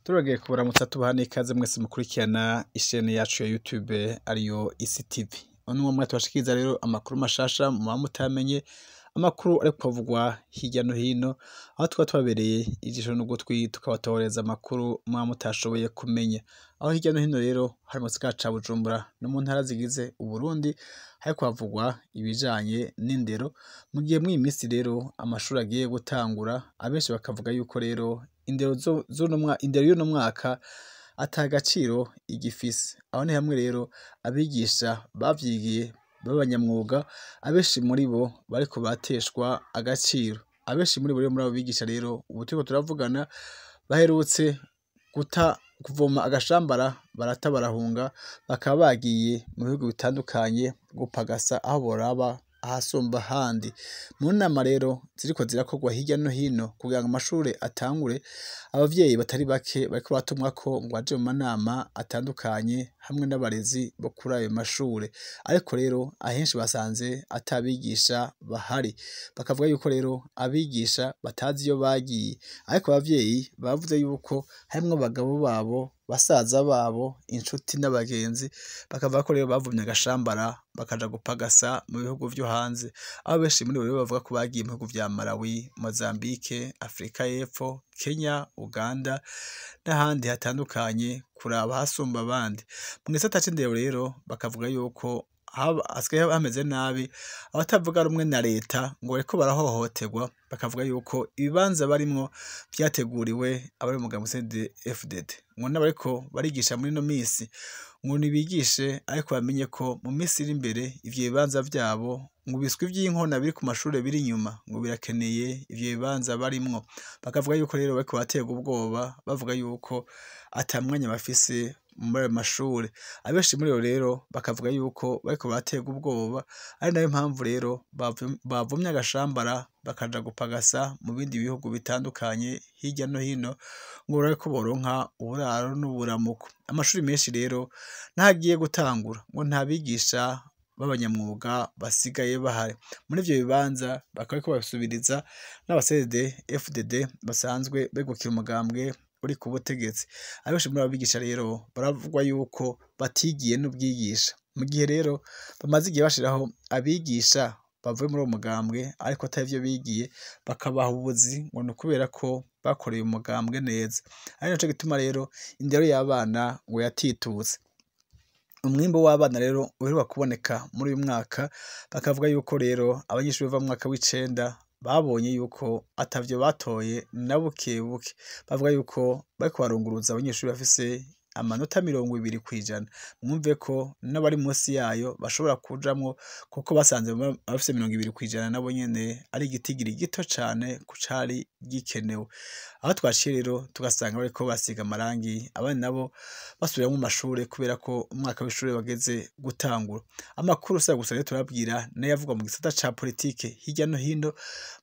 Turageye kubaramutsa tubaha n'ikaze mwese mukurikirana ishene yacu ya YouTube ariyo Isi TV. Uno mwanya tubashikiriza rero amakuru mashasha muba mutamenye, amakuru ariko avugwa hirya no hino, aho tuba twabereye ijisho n'ugutwi tukabatoreza amakuru muba mutashoboye kumenya. Aho hirya no hino rero hari mu gisagara ca Bujumbura no mu ntara zigize Uburundi hariko havugwa ibijanye n'indero, mu gihe mw'iyi misi rero amashuri agiye gutangura, abenshi bakavuga yuko rero indero y'uno mwaka ata gaciro igifise. Aho ni hamwe rero abigisha bavyigiye b'abanyamwuga, abenshi muri bo bariko bateshwa agaciro. Abenshi muri bo rero muri abo bigisha rero ubu turiko turavugana baherutse kuvoma agashambara barata barahunga, bakaba bagiye mu bihugu bitandukanye gupagasa aho boraba ahasumba ahandi. Mu nama rero ziriko zirakorwa hirya no hino kugira ngo amashure atangure, abavyeyi batari bake bariko batumwako ngo baje mu manama atandukanye hamwe n'abarezi bo kuri ayo mashure. Ariko rero ahenshi basanze ata bigisha bahari, bakavuga yuko rero abigisha batazi iyo bagiye. Ariko abavyeyi bavuze yuko harimwo abagabo babo, basaza babo, inshuti n'abagenzi, bakavuga ko rero bavomye agashambara bakaja gupagasa mu bihugu vyo hanze. Aho benshi muri bo rero bavuga ko bagiye mu bihugu vya Malawi, Mozambique, Afrika y'Epfo, Kenya, Uganda n'ahandi hatandukanye kuraba ahasumba abandi. Mu gisata c'indero rero bakavuga yuko hasigaye hameze nabi, abatavuga rumwe na leta ngo bariko barahohoterwa, bakavuga yuko ibibanza barimwo vyateguriwe abari mu mugambwe CNDD-FDD. Ngo n'abariko barigisha muri ino misi ngo nibigishe, ariko bamenye ko mu misi iri imbere ivyo bibanza vyabo ngo ibiswi vy'inkona biri ku mashure biri inyuma ngo birakeneye ivyo bibanza barimwo. Bakavuga yuko rero bariko baraterwa ubwoba, bavuga yuko ata mwanya bafise muri ayo mashure. Abenshi muri bo rero bakavuga yuko bariko baraterwa ubwoba, ari nayo mpamvu rero bavomye agashambara bakaja gupagasa mu bindi bihugu bitandukanye hirya no hino ngo barabe ko boronka uburaro n'uburamuko. Amashuri menshi rero nahagiye gutangura ngo nta bigisha b'abanyamwuga basigaye bahari. Muri ivyo bibanza bakaba bariko babisubiriza n'aba CNDD-FDD basanzwe begukira umugambwe uri ku butegetsi. Abenshi muri abo bigisha rero baravugwa yuko batigiye n'ubwigisha, mu gihe rero bamaze igihe bashiraho abigisha bavuye muri uwo mugambwe ariko atari vyo bigiye, bakabaha ubuzi ngo ni ukubera ko bakoreye umugambwe neza. Ari naco gituma rero indero y'abana ngo yatitutse. Umwimbu w'abana rero uheruka kuboneka muri uyu mwaka, bakavuga yuko rero abanyeshuri bava mu mwaka w'icenda babonye yuko atavyo batoye na bukebuke. Bavuga yuko bariko barunguruza abanyeshuri bafise amanota 20%. Mwumve ko n'abari munsi yayo bashobora kujamwo, kuko basanze abafise 20% nabo nyene ari igitigiri gito cane ku cari gikenewe. Aho twaciye rero tugasanga bariko basiga amarangi, abandi nabo basubiramwo mu mashure kubera ko umwaka w'ishure wageze gutangura. Amakuru usa gusa rero turabwira nayo avugwa mu gisata ca politike hirya no hino,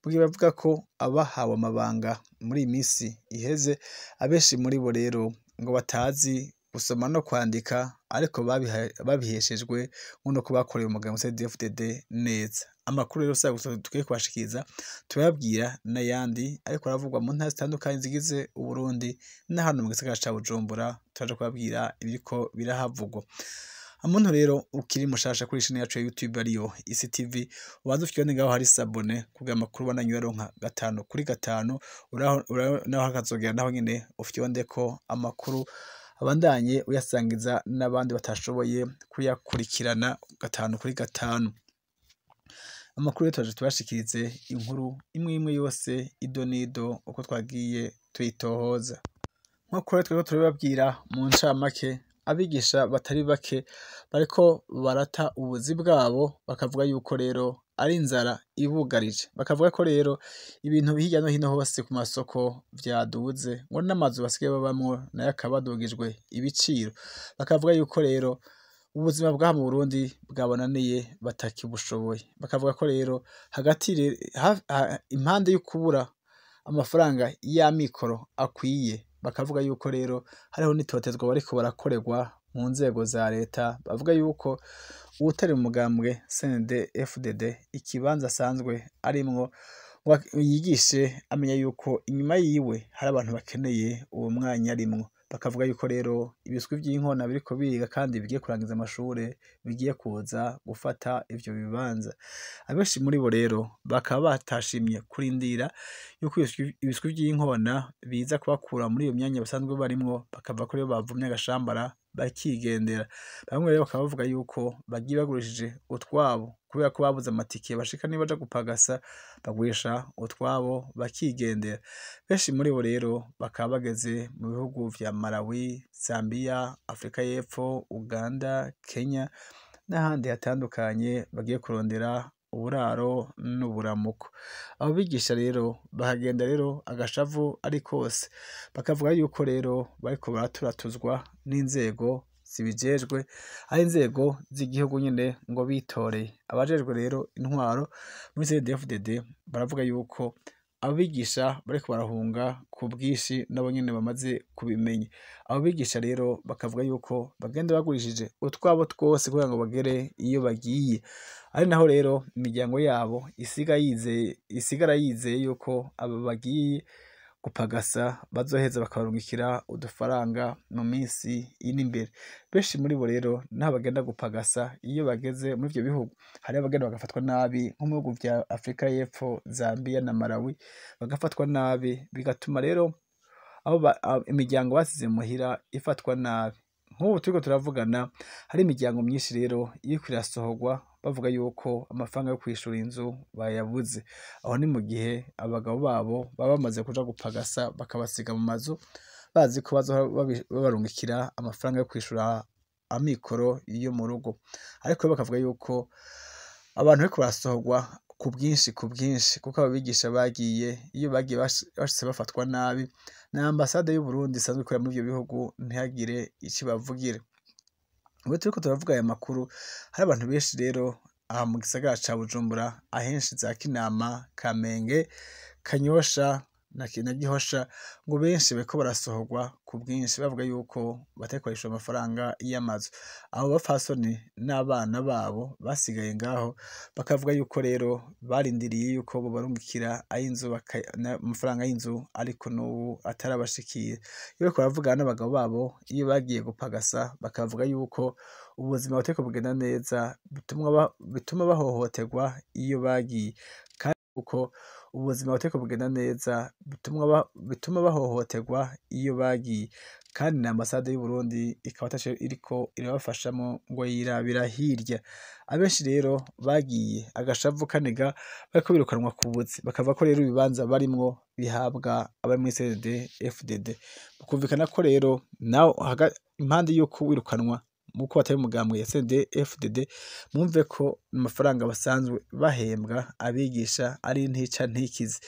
mu gihe bavuga ko abahawe amabanga muri iyi misi iheze, abenshi muri bo rero ngo batazi gusoma no kwandika, ariko babiheshejwe no kuba bakoreye umugambwe CNDD-FDD neza. Amakuru rero usa gusa tugiye kubashikiriza turababwira n'ayandi ariko aravugwa mu ntara zitandukanye zigize Uburundi na hano mu gisagara ca Bujumbura, turaje kubabwira ibiriko birahavugwa. Umuntu rero ukiri mushasha kuri ishini yacu ya YouTube ariyo Isi TV, ubanza ufyonde ngaho hari sabone kugira amakuru bananywe aronka 5/5, naho hakazogera naho nyene ufyonde ko amakuru abandanye uyasangiza n'abandi batashoboye kuyakurikirana 5/5. Amakuru rero twaje tubashikirize inkuru imwe yose ido nido uko twagiye tuyitohoza. Nkuko rero turababwira mu ncamake, abigisha batari bake bariko barata ubuzi bwabo, bakavuga yuko rero ari inzara ibugarije. Bakavuga ko rero ibintu hirya no hino hose ku masoko vyaduze, ngo n'amazu basigaye babamwo nayo akaba adugijwe ibiciro. Bakavuga yuko rero ubuzima bwa mu Burundi bwabonaniye batakibushoboye. Bakavuga ko rero hagati impande y'ukubura amafaranga y'amikoro akwiye, bakavuga yuko rero hariho n'itotezwa bariko barakorerwa mu nzego za leta. Bavuga yuko uwutari mu mugambwe CNDD-FDD ikibanza asanzwe arimwo yigishe amenya yuko inyuma yiwe hari abantu bakeneye uwo mwanya arimwo. bakavuga yuko rero ibiswi vy'inkona biriko biga kandi bigiye kurangiza amashure bigiye kuza gufata ivyo bibanza. Abenshi muri bo rero bakaba batashimye kurindira yuko ibiswi vy'inkona biza kubakura muri iyo myanya basanzwe barimwo, bakava ko rero bavumye agashambara bakigendera. Bamwe rero bakaba bavuga yuko bagiye bagurishije utwabo kubera ko babuze amatike bashika niyo baja gupagasa, bagurisha utwabo bakigendera. Benshi muri bo rero bakaba bageze mu bihugu vya Malawi, Zambia, Afrika y'Epfo, Uganda, Kenya n'ahandi hatandukanye bagiye kurondera uburaro n'uburamuko. Abo bigisha rero bahagenda rero agashavu ari kose, bakavuga yuko rero bariko baraturatuzwa n'inzego zibijejwe, ari inzego z'igihugu nyene ngo bitoreye. Abajejwe rero intwaro muri CNDD-FDD baravuga yuko abo bigisha bariko barahunga ku bwinshi nabo nyene bamaze kubimenya. Abo bigisha rero bakavuga yuko bagenda bagurishije utwabo twose kugira ngo bagere iyo bagiye, ari naho rero imiryango yabo isigara yizeye yuko abo bagiye gupagasa bazoheza bakabarungikira udufaranga mu minsi iri imbere. Benshi muri bo rero naho bagenda gupagasa iyo bageze muri ivyo bihugu, hariho abagenda bagafatwa nabi nko mu bihugu vya Afrika y'Epfo, Zambia na Malawi, bagafatwa nabi bigatuma rero imiryango basize muhira ifatwa nabi. Nk'ubu turiko turavugana hari imiryango myinshi rero iriko irasohorwa bavuga yuko amafaranga yo kwishura inzu bayabuze. Aho ni mu gihe abagabo babo baba bamaze kuja gupagasa bakabasiga mu mazu bazi ko bazohora babarungikira amafaranga yo kwishura amikoro yo mu rugo. Ariko rero bakavuga yuko abantu bariko barasohorwa ku bwinshi kuko abo bigisha bagiye, iyo bagiye bashitse bafatwa nabi na ambasade y'u Burundi isanzwe ikorera muri ivyo bihugu ntihagire ico ibavugira. Ubwo turiko turavuga aya makuru, hari abantu benshi rero aha mu gisagara ca Bujumbura, ahenshi za Kinama, Kamenge, Kanyosha na Gihosha, ngo benshi bariko barasohorwa ku bwinshi bavuga yuko batariko barishura amafaranga y'amazu. Abo bapfasoni n'abana babo basigaye ngaho bakavuga yuko rero barindiriye yuko bobarungikira ay'inzu amafaranga y'inzu, ariko n'ubu atarabashikira. Iyo bariko baravugana n'abagabo babo iyo bagiye gupagasa bakavuga yuko ubuzima butariko bugenda neza, bituma bahohoterwa iyo bagiye, kandi uko ubuzima butariko bugenda neza bituma bahohoterwa iyo bagiye, kandi na ambasade y'u Burundi ikaba ataco iriko irabafashamwo ngo yirabira hirya. Abenshi rero bagiye agashavu kaniga bariko birukanwa ku buzi, bakavuga ko rero ibibanza barimwo bihabwa abari muri CNDD-FDD. Bikumvikana ko rero naho impande yuko wirukanwa muko batari umugambwe ya CNDD-FDD, mwumve ko amafaranga basanzwe bahembwa abigisha ari ntica ntikize.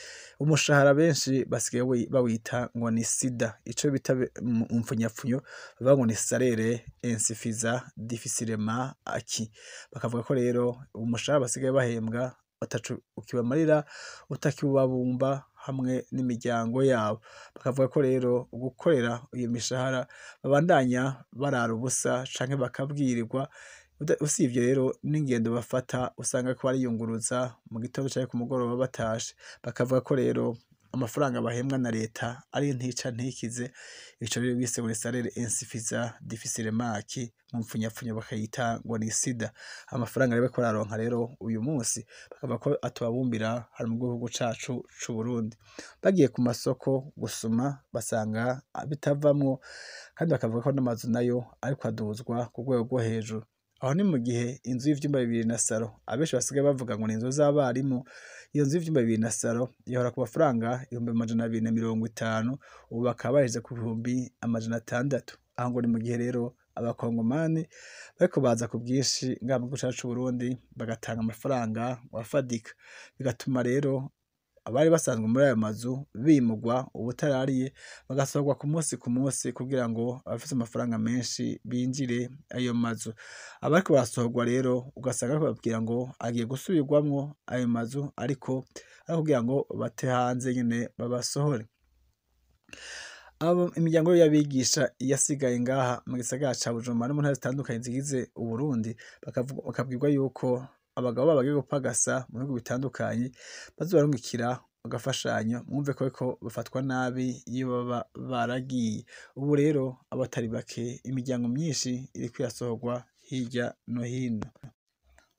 Umushahara benshi basigaye bawita ngo ni sida, ico bita mu mpfunyapfunyo bavuga ngo ni salaire insuffisant difficilement acquis. Bakavuga ko rero umushahara basigaye bahembwa ataco ukibamarira utakiwubabumba hamwe n'imiryango yabo. Bakavuga ko rero gukorera iyo mishahara babandanya barara ubusa canke bakabwirirwa. Usivye rero n'ingendo bafata usanga ko bariyunguruza mu gitondo canke ku mugoroba batashe. Bakavuga ko rero amafaranga bahembwa na leta ari ntica ntikize, ico rero bise ngo ni salaire insuffisant difficilement acquis, mu mpfunyapfunyo bakayita ngo ni sida. Amafaranga rero bariko bararonka rero uyu munsi bakavuga ko atobabumbira hano mu gihugu cacu c'u Burundi. Bagiye ku masoko gusuma basanga bitavamwo, kandi bakavuga ko n'amazu nayo ariko aduzwa ku rwego rwo hejuru. Aho ni mu gihe inzu y'ivyumba 2 na saro abenshi basigaye bavuga ngo ni inzu z'abarimu. Iyo nzu y'ivyumba 2 na saro yahora ku mafaranga 250, ubu bakaba baheze ku 600. Aho ngo ni mu gihe rero abakongomani bariko baza ku bwinshi ngaha mu gihugu cacu c'u Burundi bagatanga amafaranga wafadika, bigatuma rero abari basanzwe muri ayo mazu bimugwa ubutarariye, bagasohorwa ku munsi kugira ngo abafise amafaranga menshi binjire ayo mazu. Abariko barasohorwa rero ugasanga bariko bababwira ngo agiye gusubirwamwo ayo mazu, ariko ari kugira ngo bate hanze nyene babasohore. Imiryango y'abigisha yasigaye ngaha mu gisagara ca Bujumbura no mu ntara zitandukanye zigize Uburundi, bakabwirwa yuko abagabo babo bagiye gupagasa mu bihugu bitandukanye bazobarungikira agafashanyo mwumve ko bariko bafatwa nabi iyo baba baragiye. Ubu rero abatari bake imiryango myinshi iriko irasohorwa hirya no hino.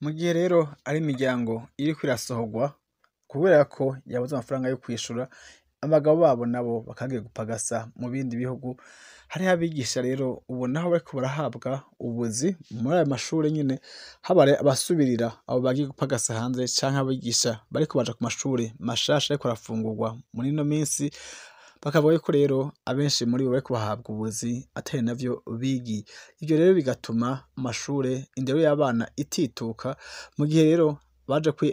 Mu gihe rero ari imiryango iriko irasohorwa kubera ko yabuze amafaranga yo kwishura, abagabo babo nabo bakagiye gupagasa mu bindi bihugu, hariho abigisha rero ubu naho bariko barahabwa ubuzi muri ayo mashure nyene, haba abasubirira abo bagiye gupagasa hanze canke abigisha bariko baja ku mashure mashasha ariko arafungurwa muri ino minsi, bakavuga yuko rero abenshi muri bo bariko bahabwa ubuzi atari navyo bigiye. Ivyo rero bigatuma amashure indero y'abana itituka, mu gihe rero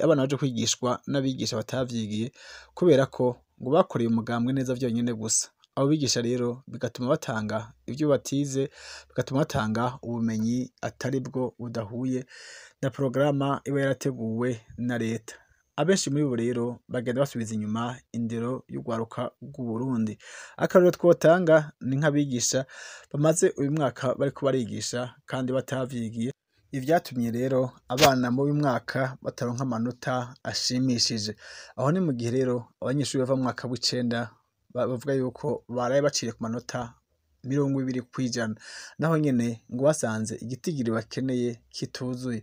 abana baje kwigishwa n'abigisha batavyigiye kubera ko ngo bakoreye umugambwe neza vyonyene gusa. Abo bigisha rero bigatuma batanga ivyo batize, bigatuma batanga ubumenyi atari bwo budahuye na porogaramu iba yarateguwe na leta. Abenshi muri bo rero bagenda basubiza inyuma indero y'urwaruka rw'Uburundi. Akarorero twotanga ni nk'abigisha bamaze uyu mwaka bariko barigisha kandi batavyigiye, ivyatumye rero abana muri uyu mwaka bataronka amanota ashimishije. Aho ni mu gihe rero abanyeshuri bava mu mwaka w'icenda bavuga yuko baraye baciye ku manota 20%, naho nyene ngo basanze igitigiri bakeneye kituzuye,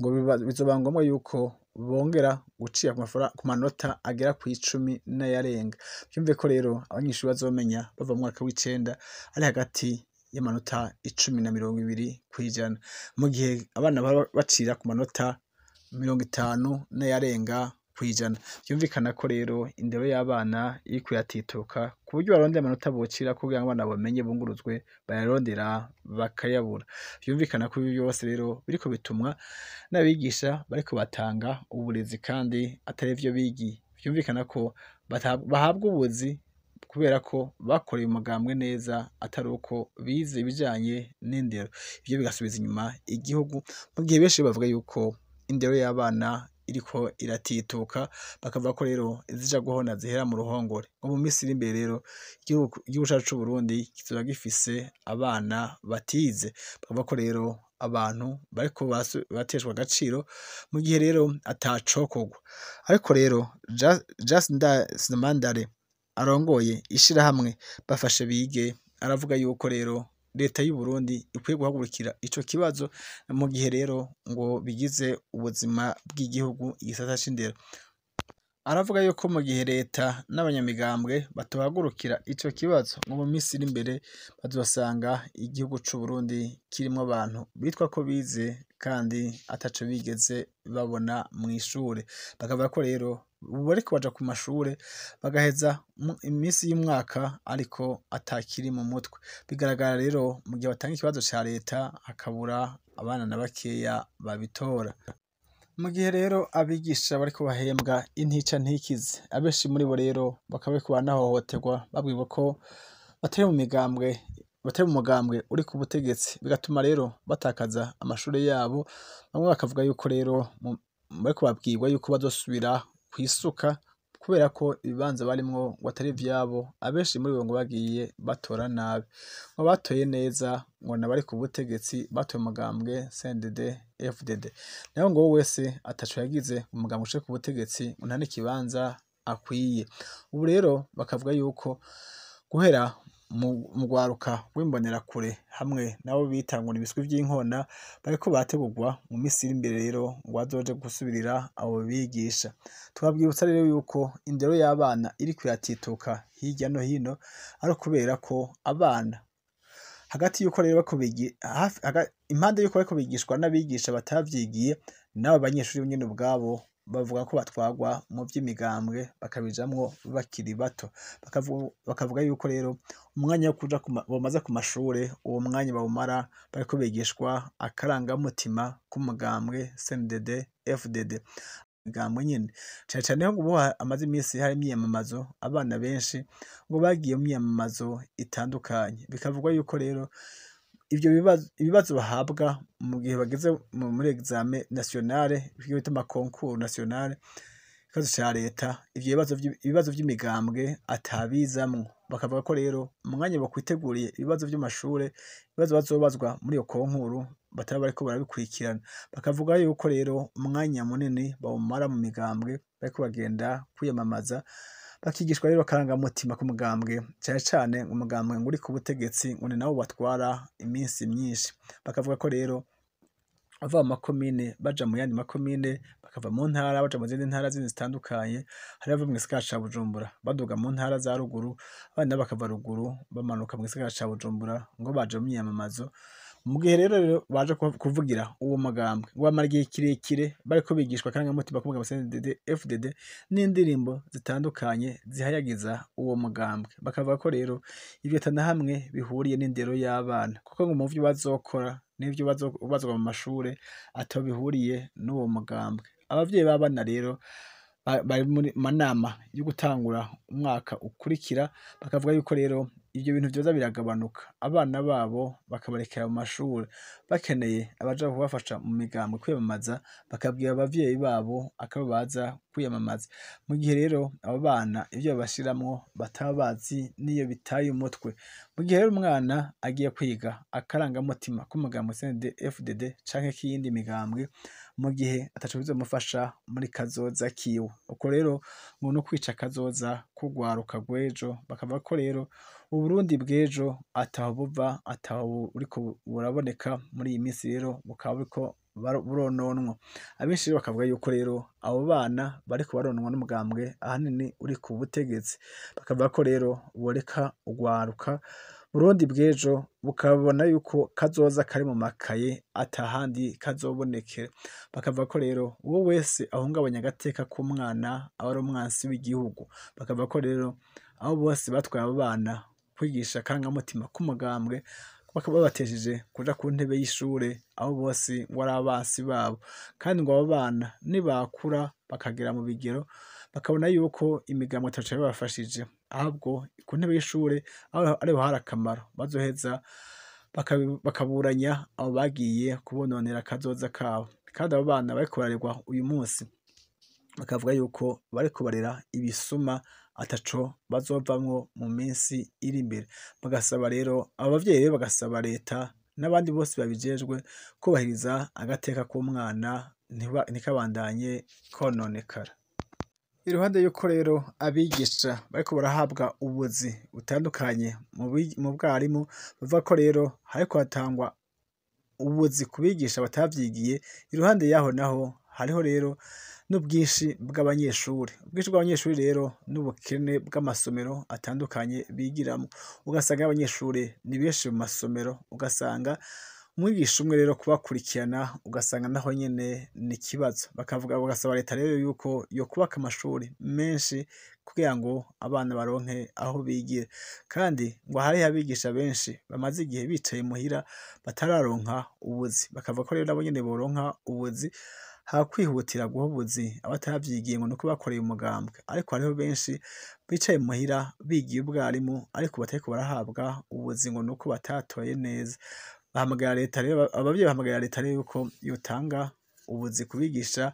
ngo bizoba ngombwa yuko bongera gucira ku manota agera kw'icumi n'ayarenga. Vyumve ko rero abanyeshuri bazomenya bava mu mwaka w'icenda ari hagati y'amanota 10 na 20%, mu gihe abana baba bacira ku manota 50 n'ayarenga kw'ijana. Vyumvikana ko rero indero y'abana iriko iratituka ku buryo barondera amanota bocira kugira ngo abana bamenye bunguruzwe, bayarondera bakayabura. Vyumvikana ko ibi byose rero biriko bitumwa n'abigisha bariko batanga uburezi kandi atari vyo bigiye. Vyumvikana ko bahabwa ubuzi kubera ko bakoreye umugambwe neza atari uko bize ibijanye n'indero. Ivyo bigasubiza inyuma igihugu, mu gihe benshi bavuga yuko indero y'abana iriko iratituka, bakavuga ko rero izija guhona zihera mu ruhongore. Ngo mu minsi iri imbere rero igihugu cacu c'Uburundi kizoba gifise abana batize. Bakavuga ko rero abantu bariko bateshwa agaciro mu gihe rero atacokorwa. Ariko rero Justin Ndadaye arongoye ishirahamwe Bafashe Bige aravuga yuko rero leta y'u Burundi ikwiye guhagurukira ico kibazo, mu gihe rero ngo bigize ubuzima bw'igihugu igisata c'indero. Aravuga yuko mu gihe leta n'abanyamigambwe batohagurukira ico kibazo, ngo mu minsi iri imbere bazosanga igihugu c'u Burundi kirimwo abantu bitwa ko bize kandi ataco bigeze babona mw'ishure. Bakavuga ko rero ubu bariko baja ku mashure bagaheza imisi y'umwaka ariko atakiri mu mutwe. Bigaragara rero mu gihe batanga ikibazo ca leta hakabura abana na bakeya babitora. Mu gihe rero abigisha bariko bahembwa intica ntikize, abenshi muri bo rero bakaba bariko baranahohoterwa babwirwa ko batari mu mugambwe uri ku butegetsi, bigatuma rero batakaza amashure yabo. Bamwe bakavuga yuko rero bariko babwirwa yuko bazosubira kwisuka kubera ko ibibanza barimwo ngo atari ivyabo. Abenshi muri bo ngo bagiye batora nabi, ngo batoye neza ngo nabari ku butegetsi batoye umugambwe CNDD FDD, naho ngo wese ataco yagize umugambwe ushika ku butegetsi ngo nta n'ikibanza akwiye. Ubu rero bakavuga yuko guhera mu rwaruka rw'imbonerakure hamwe nabo bita ngo n'ibiswi vy'inkona bariko bategurwa mu misi iri imbere rero ngo bazoje gusubirira abo bigisha. Twabwibutsa rero yuko indero y'abana iriko iratituka hirya no hino, ari kubera ko abana hagati yuko rero impande yuko bariko bigishwa n'abigisha batavyigiye, n'abo banyeshuri nyene ubwabo bavuga ko batwarwa mu vy'imigambwe bakabijamwo bakiri bato. Bakavuga yuko rero umwanya wo kuja bamaze ku mashure, uwo mwanya bawumara bariko bigishwa akarangamutima k'umugambwe CNDD FDD. Migambwe nyene cane cane ho ubu amaze imisi hari imyiyamamazo, abana benshi ngo bagiye mu myiyamamazo itandukanye. Bikavugwa yuko rero ivyo ibibazo bahabwa mu gihe bageze muri examen nationale, ivyo bita ama concours nationale, ikibazo ca leta, ivyo ibibazo vy'imigambwe atabizamwo. Bakavuga ko rero umwanya bakwiteguriye ibibazo vy'amashure, ibibazo bazobazwa muri iyo konkuru bataba bariko barabikurikirana. Bakavuga yuko rero umwanya munini bawumara mu migambwe bariko bagenda kwiyamamaza bakigishwa rero akarangamutima k'umugambwe cane cane umugambwe ngo uri ku butegetsi ngo ni nawo batwara iminsi myinshi, bakavuga ko rero bava mu makomine baja mu yandi makomine, bakava mu ntara baja mu zindi ntara zindi zitandukanye, hari abava mu gisagara ca Bujumbura baduga mu ntara za ruguru, abandi nabo bakava ruguru bamanuka mu gisagara ca Bujumbura ngo baje mu myiyamamazo. Mu gihe rero baje kuvugira uwo mugambwe ngo bamara igihe kirekire bariko bigishwa akarangamutima k'umugambwe CNDD-FDD n'indirimbo zitandukanye zihayagiza uwo mugambwe, bakavuga ko rero ivyo ata na hamwe bihuriye n'indero y'abana, kuko ngo mu vyo bazokora n'ivyo bazobazwa mu mashure ataho bihuriye n'uwo mugambwe. Abavyeyi b'abana rero bari muri manama yo gutangura umwaka ukurikira, bakavuga yuko rero ivyo bintu vyoza biragabanuka, abana babo bakabarekera mu mashure, bakeneye abaja kubafasha mu migambwe kwiyamamaza bakabwira abavyeyi babo akabo baza kwiyamamaza. Mu gihe rero abo bana ivyo babashiramwo bataba bazi n'iyo bitaye umutwe, mu gihe rero umwana agiye kwiga akarangamutima k'umugambwe CNDD-FDD canke k'iyindi migambwe, mu gihe ataco bizomufasha muri kazoza kiwe, uko rero ngo n'ukwica kazoza k'urwaruka rw'ejo, bakavuga ko rero Uburundi bw'ejo ataho buva ataho buriko buraboneka muri iyi minsi rero bukaba buriko burononwa. Abenshi rero bakavuga yuko rero abo bana bariko barononwa n'umugambwe ahanini uri ku butegetsi, bakavuga ko rero boreka urwaruka Burundi bw'ejo bukabona yuko kazoza kari mu makaye atahandi kazobonekera, bakavuga ko rero uwo wese ahungabanya agateka k'umwana aba ari umwansi w'igihugu, bakavuga ko rero abo bose batwaye abo bana kwigisha akarangamutima k'umugambwe bakaba babatesheje kuja ku ntebe y'ishure, abo bose ngo ari abansi babo, kandi ngo abo bana nibakura bakagera mu bigero bakabona yuko imigambwe ataco yabafashije, ahubwo ku ntebe y'ishure ariho hari akamaro, bazoheza bakaburanya abo bagiye kubononera akazoza kabo. Kandi abo bana bariko bararerwa uyu munsi bakavuga yuko bariko barera ibisuma ataco bazovamwo mu minsi iri imbere, bagasaba rero abo bavyeyi rero bagasaba leta n'abandi bose babijejwe kubahiriza agateka k'umwana ntikabandanye kononekara. Iruhande yuko rero abigisha bariko barahabwa ubuzi butandukanye mu bwarimu, bavuga ko rero hariko hatangwa ubuzi ku bigisha batavyigiye, iruhande yaho naho hariho rero n'ubwinshi bw'abanyeshuri. Ubwinshi bw'abanyeshuri rero n'ubukene bw'amasomero atandukanye bigiramwo, ugasanga abanyeshuri ni benshi mu masomero, ugasanga umwigisha umwe rero kubakurikirana ugasanga naho nyene ni ikibazo, bagasaba leta rero yuko yokubaka amashuri menshi kugira ngo abana baronke aho bigira, kandi ngo hariho abigisha benshi bamaze igihe bicaye muhira batararonka ubuzi, bakavuga ko rero nabo nyene boronka ubuzi, hakwihutira guha ubuzi abatavyigiye ngo nuko bakoreye umugambwe, ariko hariho benshi bicaye muhira bigiye ubwarimu ariko batariko barahabwa ubuzi ngo nuko batatoye neza. Bahamagarira leta rero, abavyeyi bahamagarira leta rero yuko yotanga ubuzi ku bigisha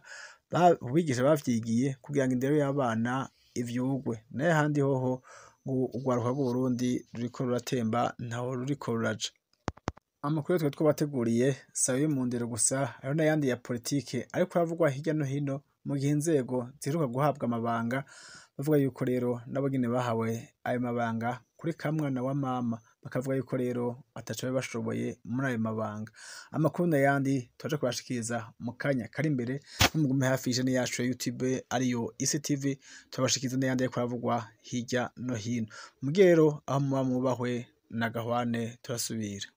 bavyigiye kugira ngo indero y'abana ivyigwe, nayo ahandi hoho ngo urwaruka rw'Uburundi ruriko ruratemba ntaho ruriko ruraja. Amakuru twari twabateguriye si ayo mu ndero gusa, hariho n'ayandi ya politike ariko aravugwa hirya no hino, mu gihe inzego ziheruka guhabwa amabanga bavuga yuko rero nabo nyene bahawe ayo mabanga kuri ka mwana wa mama, bakavuga yuko rero ataco bari bashoboye muri ayo mabanga. Amakuru n'ayandi twaje kubashikiriza mu kanya kari imbere, nimugume hafi y'ishani yacu ya YouTube ariyo Isi TV, turabashikiriza n'ayandi ariko aravugwa hirya no hino. Mugire rero aho muba mwubahwe na gahwane, turasubira.